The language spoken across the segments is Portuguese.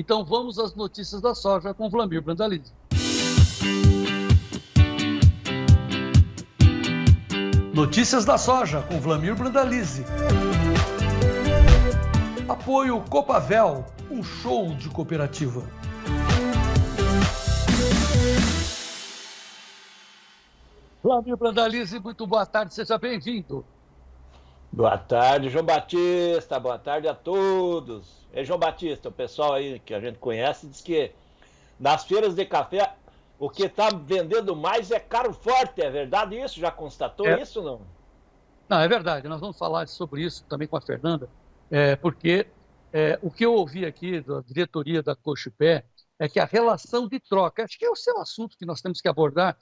Então vamos às notícias da soja com Vlamir Brandalize. Notícias da soja com Vlamir Brandalize. Apoio Copavel, um show de cooperativa. Vlamir Brandalize, muito boa tarde, seja bem-vindo. Boa tarde, João Batista, boa tarde a todos. João Batista, o pessoal aí que a gente conhece diz que nas feiras de café o que está vendendo mais é caro forte, é verdade isso? Já constatou isso ou não? Não, é verdade, nós vamos falar sobre isso também com a Fernanda, porque o que eu ouvi aqui da diretoria da Cochupé é que a relação de troca, acho que é o seu assunto que nós temos que abordar,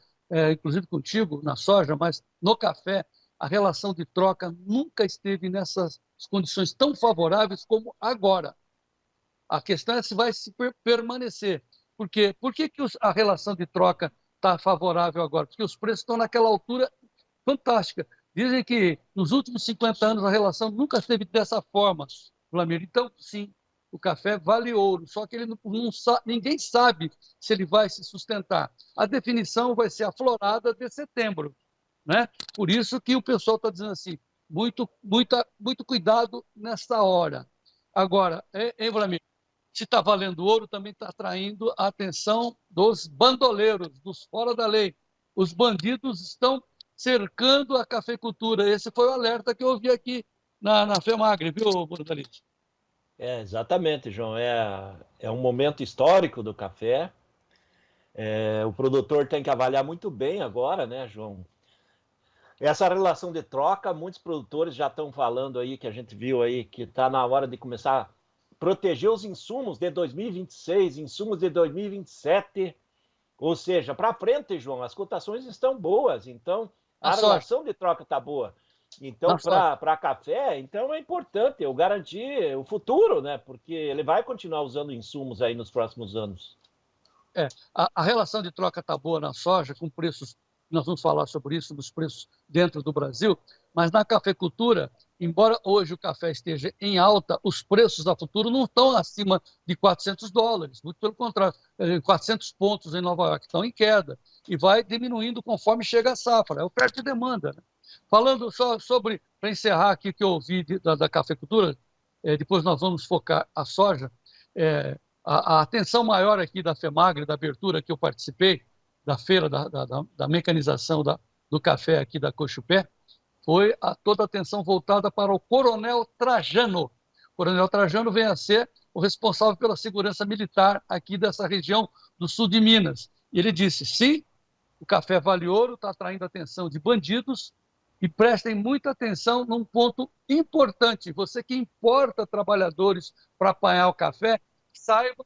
inclusive contigo, na soja, mas no café, a relação de troca nunca esteve nessas condições tão favoráveis como agora. A questão é se vai se permanecer. Por quê? Por que a relação de troca está favorável agora? Porque os preços estão naquela altura fantástica. Dizem que nos últimos 50 anos a relação nunca esteve dessa forma, Vlamir. Então, sim, o café vale ouro, só que ele ninguém sabe se ele vai se sustentar. A definição vai ser aflorada de setembro, né? Por isso que o pessoal está dizendo assim, muito cuidado nessa hora. Agora, hein, Vlamir? Se está valendo ouro, também está atraindo a atenção dos bandoleiros, dos fora da lei. Os bandidos estão cercando a cafeicultura. Esse foi o alerta que eu ouvi aqui na FEMAGRE, viu, Brandalize? Exatamente, João. É um momento histórico do café. O produtor tem que avaliar muito bem agora, né, João? Essa relação de troca, muitos produtores já estão falando aí, que a gente viu aí, que está na hora de começar a proteger os insumos de 2026, insumos de 2027, ou seja, para frente, João, as cotações estão boas, então a relação de troca está boa. Então, para café, então é importante eu garantir o futuro, né? Porque ele vai continuar usando insumos aí nos próximos anos. A relação de troca está boa na soja, com preços, nós vamos falar sobre isso, dos preços dentro do Brasil, mas na cafeicultura, embora hoje o café esteja em alta, os preços da futuro não estão acima de $400, muito pelo contrário, 400 pontos em Nova York estão em queda, e vai diminuindo conforme chega a safra, é oferta e demanda, né? Falando só sobre, para encerrar aqui o que eu ouvi da cafeicultura, depois nós vamos focar a soja, a atenção maior aqui da FEMAGRE, da abertura que eu participei, da feira da mecanização do café aqui da Cochupé, foi toda a atenção voltada para o Coronel Trajano. O Coronel Trajano vem a ser o responsável pela segurança militar aqui dessa região do sul de Minas. E ele disse, sim, o café vale ouro, está atraindo a atenção de bandidos, e prestem muita atenção num ponto importante. Você que importa trabalhadores para apanhar o café, saiba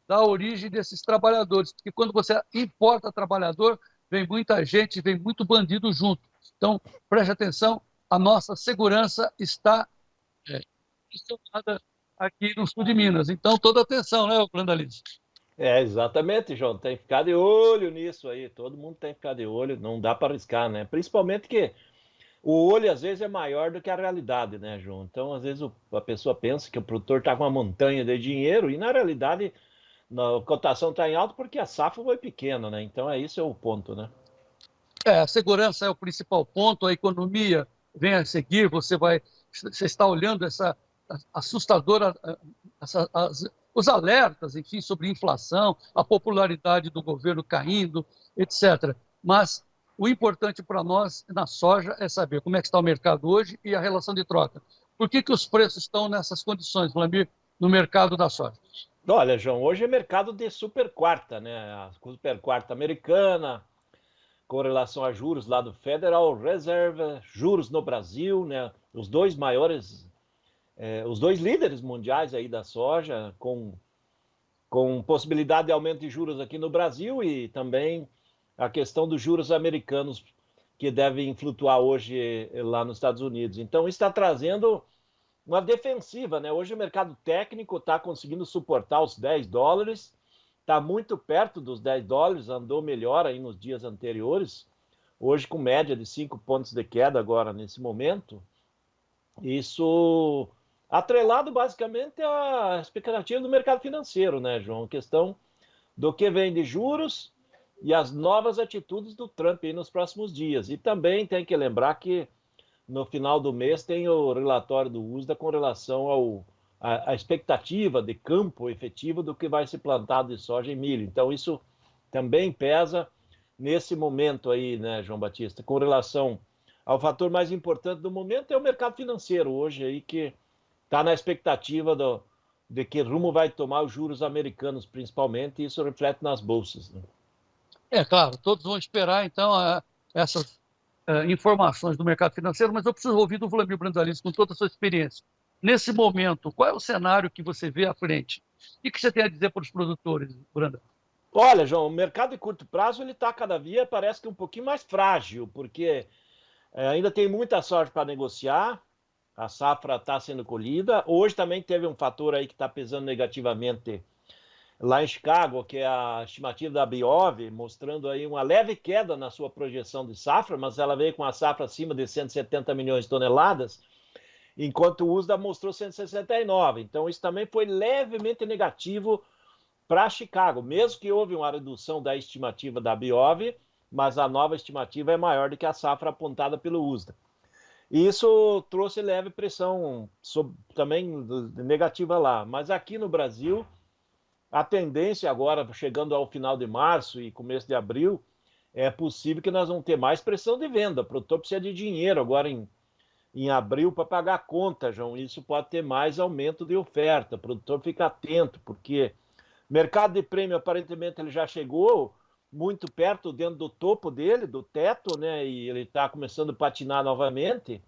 da origem desses trabalhadores, porque quando você importa trabalhador, vem muita gente, vem muito bandido junto. Então, preste atenção, a nossa segurança está institucionada aqui no sul de Minas. Então, toda atenção, né, Brandalize? Exatamente, João, tem que ficar de olho nisso aí, todo mundo tem que ficar de olho, não dá para arriscar, né? Principalmente que o olho às vezes é maior do que a realidade, né, João? Então, às vezes a pessoa pensa que o produtor está com uma montanha de dinheiro e na realidade a cotação está em alta porque a safra foi pequena, né? Então, esse é o ponto, né? A segurança é o principal ponto, a economia vem a seguir, você está olhando essa assustadora, os alertas, enfim, sobre inflação, a popularidade do governo caindo, etc. Mas o importante para nós na soja é saber como é que está o mercado hoje e a relação de troca. Por que os preços estão nessas condições, Vlamir, no mercado da soja? Olha, João, hoje é mercado de super quarta, né? A super quarta americana, com relação a juros lá do Federal Reserve, juros no Brasil, né? Os dois maiores, os dois líderes mundiais aí da soja, com possibilidade de aumento de juros aqui no Brasil e também a questão dos juros americanos que devem flutuar hoje lá nos Estados Unidos. Então, está trazendo uma defensiva, né? Hoje o mercado técnico está conseguindo suportar os $10, está muito perto dos $10, andou melhor aí nos dias anteriores, hoje com média de 5 pontos de queda agora nesse momento. Isso Atrelado basicamente à expectativa do mercado financeiro, né, João? A questão do que vem de juros e as novas atitudes do Trump aí nos próximos dias. E também tem que lembrar que no final do mês tem o relatório do USDA com relação à expectativa de campo efetivo do que vai ser plantado de soja e milho. Então isso também pesa nesse momento aí, né, João Batista? Com relação ao fator mais importante do momento é o mercado financeiro hoje aí que está na expectativa de que rumo vai tomar os juros americanos, principalmente, e isso reflete nas bolsas. Né? É claro, todos vão esperar, então, essas informações do mercado financeiro, mas eu preciso ouvir do Wlamir Brandalize, com toda a sua experiência. Nesse momento, qual é o cenário que você vê à frente? O que você tem a dizer para os produtores, Branda? Olha, João, o mercado de curto prazo ele está cada dia, parece que um pouquinho mais frágil, porque ainda tem muita soja para negociar, a safra está sendo colhida. Hoje também teve um fator aí que está pesando negativamente lá em Chicago, que é a estimativa da Biov, mostrando aí uma leve queda na sua projeção de safra, mas ela veio com a safra acima de 170 milhões de toneladas, enquanto o USDA mostrou 169. Então isso também foi levemente negativo para Chicago, mesmo que houve uma redução da estimativa da Biov, mas a nova estimativa é maior do que a safra apontada pelo USDA. E isso trouxe leve pressão também negativa lá. Mas aqui no Brasil, a tendência agora, chegando ao final de março e começo de abril, é possível que nós vamos ter mais pressão de venda. O produtor precisa de dinheiro agora em abril para pagar a conta, João. Isso pode ter mais aumento de oferta. O produtor fica atento, porque o mercado de prêmio, aparentemente, ele já chegou muito perto, dentro do topo dele, do teto, né? E ele está começando a patinar novamente.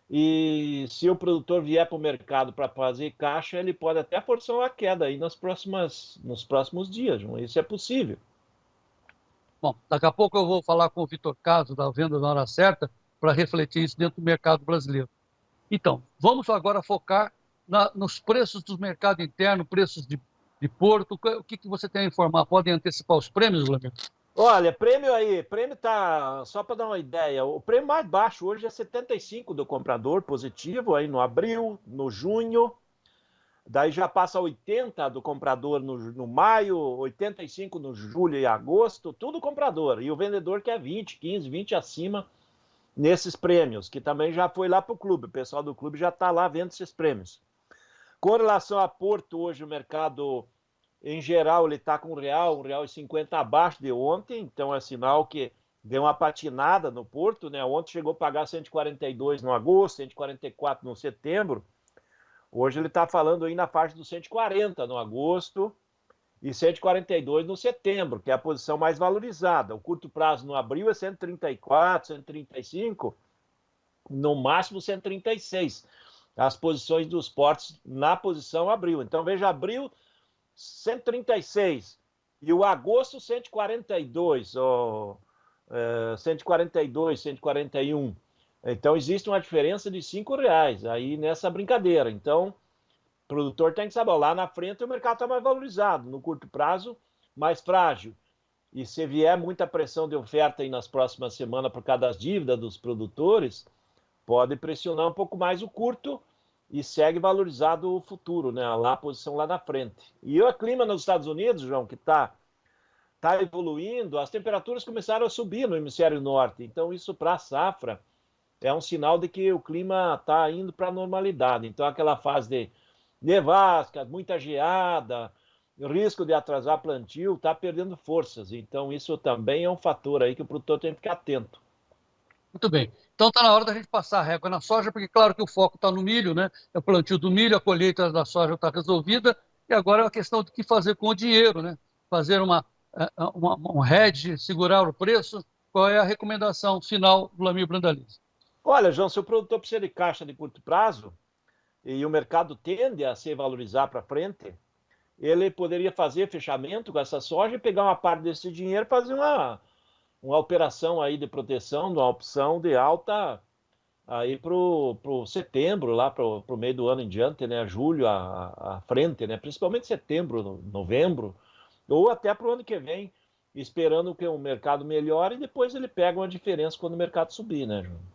E se o produtor vier para o mercado para fazer caixa, ele pode até forçar uma queda aí nos próximos dias, João. Isso é possível. Bom, daqui a pouco eu vou falar com o Vitor Caso, da Venda na Hora Certa, para refletir isso dentro do mercado brasileiro. Então, vamos agora focar nos preços do mercado interno, preços de porto. O que você tem a informar? Podem antecipar os prêmios, Wlamir? Olha, prêmio tá, só para dar uma ideia, o prêmio mais baixo hoje é 75 do comprador, positivo, aí no abril, no junho, daí já passa 80 do comprador no maio, 85 no julho e agosto, tudo comprador, e o vendedor quer 20, 15, 20 acima nesses prêmios, que também já foi lá para o clube, o pessoal do clube já está lá vendo esses prêmios. Com relação a Porto, hoje o mercado em geral, ele está com R$1,50 abaixo de ontem, então é sinal que deu uma patinada no Porto, né? Ontem chegou a pagar 142 no agosto, 144 no setembro. Hoje ele está falando aí na faixa dos 140 no agosto e 142 no setembro, que é a posição mais valorizada. O curto prazo no abril é 134, 135, no máximo 136. As posições dos portos na posição abril. Então veja, abril 136 e o agosto 142, ou 142, 141. Então existe uma diferença de R$5 aí nessa brincadeira. Então o produtor tem que saber, lá na frente o mercado está mais valorizado, no curto prazo mais frágil. E se vier muita pressão de oferta aí nas próximas semanas por causa das dívidas dos produtores, pode pressionar um pouco mais o curto e segue valorizado o futuro, né? Lá a posição lá na frente. E o clima nos Estados Unidos, João, que tá evoluindo, as temperaturas começaram a subir no hemisfério norte. Então isso para a safra é um sinal de que o clima está indo para a normalidade. Então aquela fase de nevasca, muita geada, risco de atrasar plantio, está perdendo forças. Então isso também é um fator aí que o produtor tem que ficar atento. Muito bem. Então está na hora da gente passar a régua na soja, porque claro que o foco está no milho, né? É o plantio do milho, a colheita da soja está resolvida, e agora é a questão do que fazer com o dinheiro, né? Fazer um hedge, segurar o preço. Qual é a recomendação final do Wlamir Brandalize? Olha, João, se o produtor precisa de caixa de curto prazo e o mercado tende a se valorizar para frente, ele poderia fazer fechamento com essa soja e pegar uma parte desse dinheiro e fazer uma operação aí de proteção, uma opção de alta aí para o setembro, lá para o meio do ano em diante, né? Julho à frente, né? Principalmente setembro, novembro, ou até para o ano que vem, esperando que o mercado melhore e depois ele pega uma diferença quando o mercado subir, né, João?